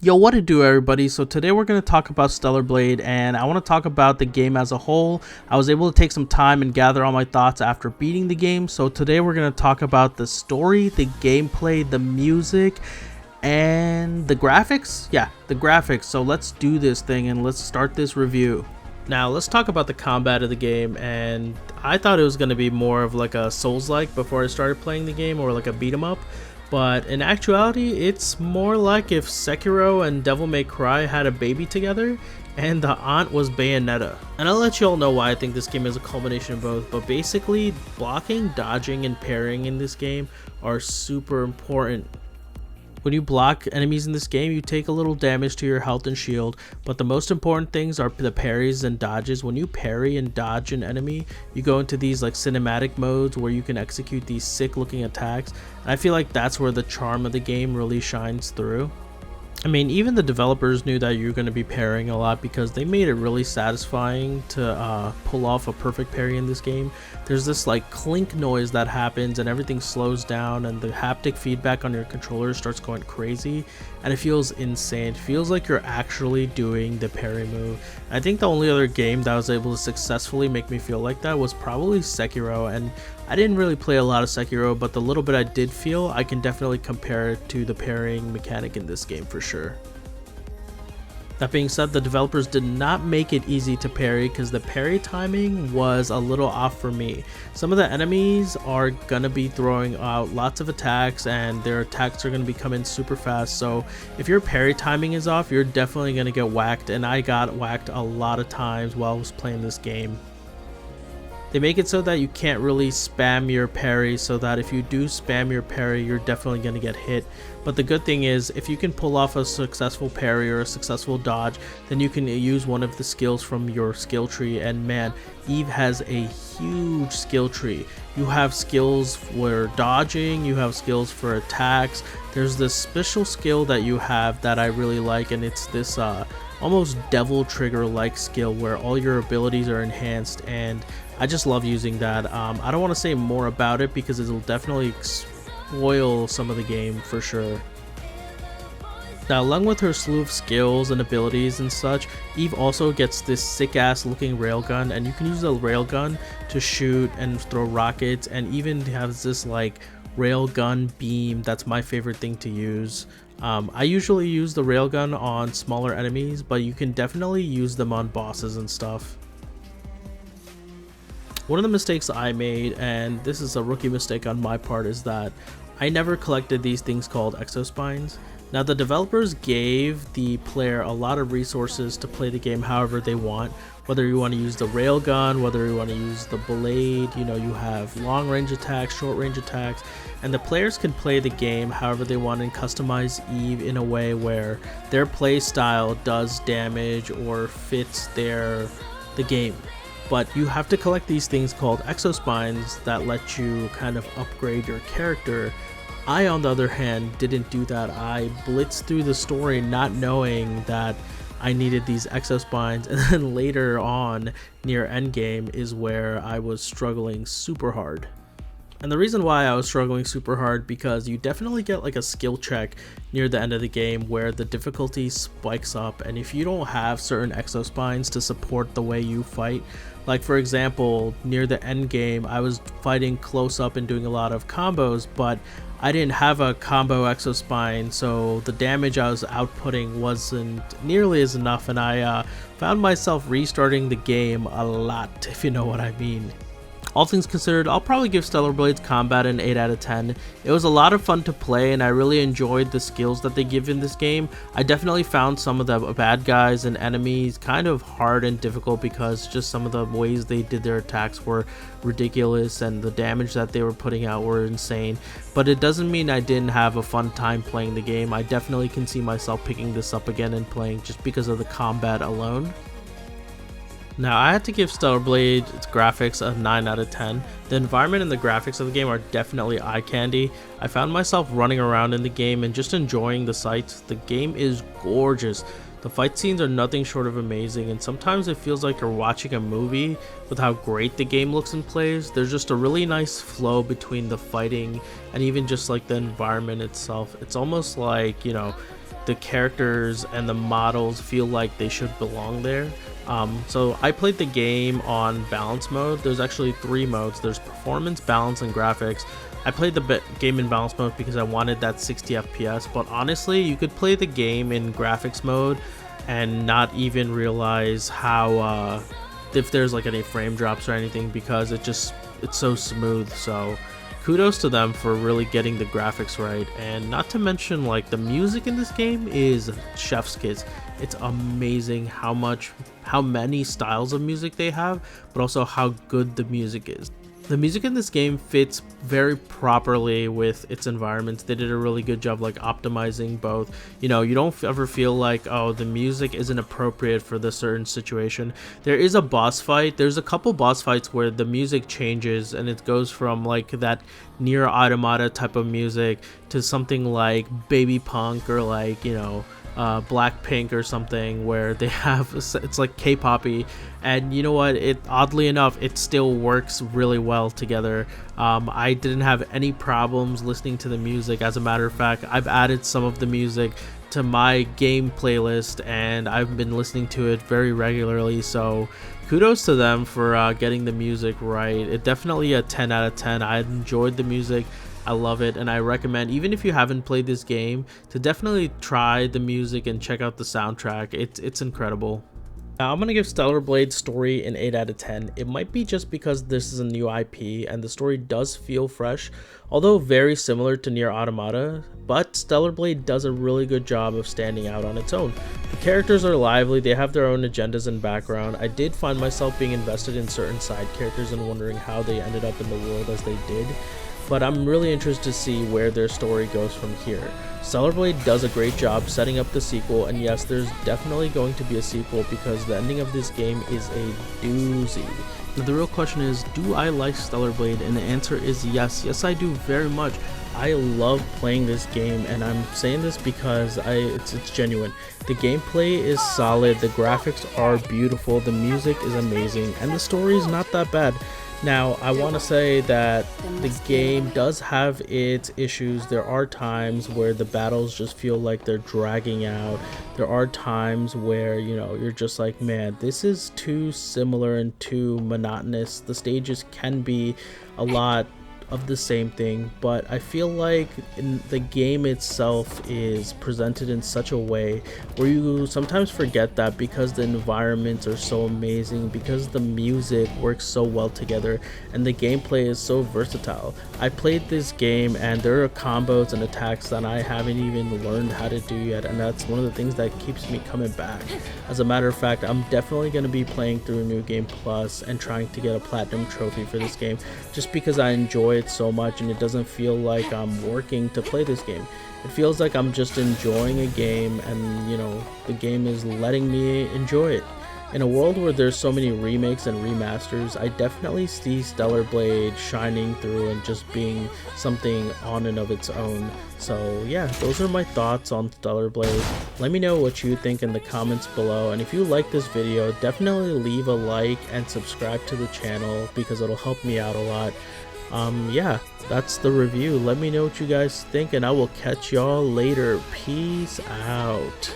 Yo, what it do, everybody? So today we're going to talk about Stellar Blade, and I want to talk about the game as a whole. I was able to take some time and gather all my thoughts after beating the game. So today we're going to talk about the story, the gameplay, the music, and the graphics. Yeah, the graphics. So let's do this thing and let's start this review. Now let's talk about the combat of the game, and I thought it was going to be more of like a Souls-like before I started playing the game, or like a beat 'em up. But in actuality, it's more like if Sekiro and Devil May Cry had a baby together and the aunt was Bayonetta. And I'll let you all know why I think this game is a culmination of both, but basically blocking, dodging, and parrying in this game are super important. When you block enemies in this game, you take a little damage to your health and shield, but the most important things are the parries and dodges. When you parry and dodge an enemy, you go into these like cinematic modes where you can execute these sick looking attacks, and I feel like that's where the charm of the game really shines through. I mean, even the developers knew that you're going to be parrying a lot because they made it really satisfying to pull off a perfect parry in this game. There's this like clink noise that happens and everything slows down, and the haptic feedback on your controller starts going crazy, and it feels insane. It feels like you're actually doing the parry move. I think the only other game that was able to successfully make me feel like that was probably Sekiro, and I didn't really play a lot of Sekiro, but the little bit I did feel, I can definitely compare it to the parrying mechanic in this game for sure. That being said, the developers did not make it easy to parry because the parry timing was a little off for me. Some of the enemies are gonna be throwing out lots of attacks, and their attacks are gonna be coming super fast, so if your parry timing is off, you're definitely gonna get whacked, and I got whacked a lot of times while I was playing this game. They make it so that you can't really spam your parry, so that if you do spam your parry, you're definitely going to get hit. But the good thing is, if you can pull off a successful parry or a successful dodge, then you can use one of the skills from your skill tree. And man, Eve has a huge skill tree. You have skills for dodging, you have skills for attacks. There's this special skill that you have that I really like, and it's this almost devil trigger like skill where all your abilities are enhanced, and I just love using that. I don't want to say more about it because it'll definitely spoil some of the game for sure. Now, along with her slew of skills and abilities and such, Eve also gets this sick ass looking railgun, and you can use the railgun to shoot and throw rockets, and even has this like railgun beam. That's my favorite thing to use. I usually use the railgun on smaller enemies, but you can definitely use them on bosses and stuff. One of the mistakes I made, and this is a rookie mistake on my part, is that I never collected these things called exospines. Now, the developers gave the player a lot of resources to play the game however they want, whether you want to use the railgun, whether you want to use the blade, you know, you have long range attacks, short range attacks, and the players can play the game however they want and customize Eve in a way where their play style does damage or fits the game. But you have to collect these things called exospines that let you kind of upgrade your character. I, on the other hand, didn't do that. I blitzed through the story not knowing that I needed these exospines, and then later on, near endgame, is where I was struggling super hard. And the reason why I was struggling super hard, because you definitely get like a skill check near the end of the game where the difficulty spikes up, and if you don't have certain exospines to support the way you fight, like for example, near the end game, I was fighting close up and doing a lot of combos, but I didn't have a combo exospine, so the damage I was outputting wasn't nearly as enough, and I found myself restarting the game a lot, if you know what I mean. All things considered, I'll probably give Stellar Blade's combat an 8 out of 10. It was a lot of fun to play, and I really enjoyed the skills that they give in this game. I definitely found some of the bad guys and enemies kind of hard and difficult because just some of the ways they did their attacks were ridiculous, and the damage that they were putting out were insane. But it doesn't mean I didn't have a fun time playing the game. I definitely can see myself picking this up again and playing just because of the combat alone. Now, I had to give Stellar Blade its graphics a 9 out of 10. The environment and the graphics of the game are definitely eye candy. I found myself running around in the game and just enjoying the sights. The game is gorgeous. The fight scenes are nothing short of amazing, and sometimes it feels like you're watching a movie with how great the game looks and plays. There's just a really nice flow between the fighting and even just like the environment itself. It's almost like, you know, the characters and the models feel like they should belong there. So I played the game on balance mode. There's actually 3 modes. There's performance, balance, and graphics. I played the game in balance mode because I wanted that 60 FPS, but honestly, you could play the game in graphics mode and not even realize how if there's like any frame drops or anything, because it's so smooth. So kudos to them for really getting the graphics right, and not to mention like the music in this game is chef's kiss. It's amazing how many styles of music they have, but also how good the music is. The music in this game fits very properly with its environments. They did a really good job like optimizing both. You know, you don't ever feel like, oh, the music isn't appropriate for this certain situation. There is a boss fight. There's a couple boss fights where the music changes and it goes from like that Nier Automata type of music to something like Baby Punk or like, you know, Blackpink or something, where they have, it's like K-poppy, and you know what, it oddly enough it still works really well together. I didn't have any problems listening to the music. As a matter of fact, I've added some of the music to my game playlist and I've been listening to it very regularly, so kudos to them for getting the music right. It definitely a 10 out of 10. I enjoyed the music. I love it, and I recommend, even if you haven't played this game, to definitely try the music and check out the soundtrack. It's incredible. Now, I'm going to give Stellar Blade's story an 8 out of 10. It might be just because this is a new IP and the story does feel fresh, although very similar to Nier Automata, but Stellar Blade does a really good job of standing out on its own. The characters are lively, they have their own agendas and background. I did find myself being invested in certain side characters and wondering how they ended up in the world as they did, but I'm really interested to see where their story goes from here. Stellar Blade does a great job setting up the sequel, and yes, there's definitely going to be a sequel because the ending of this game is a doozy. Now, the real question is, do I like Stellar Blade? And the answer is yes. Yes, I do very much. I love playing this game, and I'm saying this because it's genuine. The gameplay is solid, the graphics are beautiful, the music is amazing, and the story is not that bad. Now, I want to say that the game does have its issues. There are times where the battles just feel like they're dragging out. There are times where, you know, you're just like, man, this is too similar and too monotonous. The stages can be a lot of the same thing, but I feel like the game itself is presented in such a way where you sometimes forget that, because the environments are so amazing, because the music works so well together, and the gameplay is so versatile. I played this game and there are combos and attacks that I haven't even learned how to do yet, and that's one of the things that keeps me coming back. As a matter of fact, I'm definitely going to be playing through New Game Plus and trying to get a platinum trophy for this game, just because I enjoy it so much and it doesn't feel like I'm working to play this game. It feels like I'm just enjoying a game, and you know, the game is letting me enjoy it. In a world where there's so many remakes and remasters, I definitely see Stellar Blade shining through and just being something on and of its own. So yeah, those are my thoughts on Stellar Blade. Let me know what you think in the comments below, and if you like this video, definitely leave a like and subscribe to the channel because it'll help me out a lot. Yeah, that's the review. Let me know what you guys think, and I will catch y'all later. Peace out.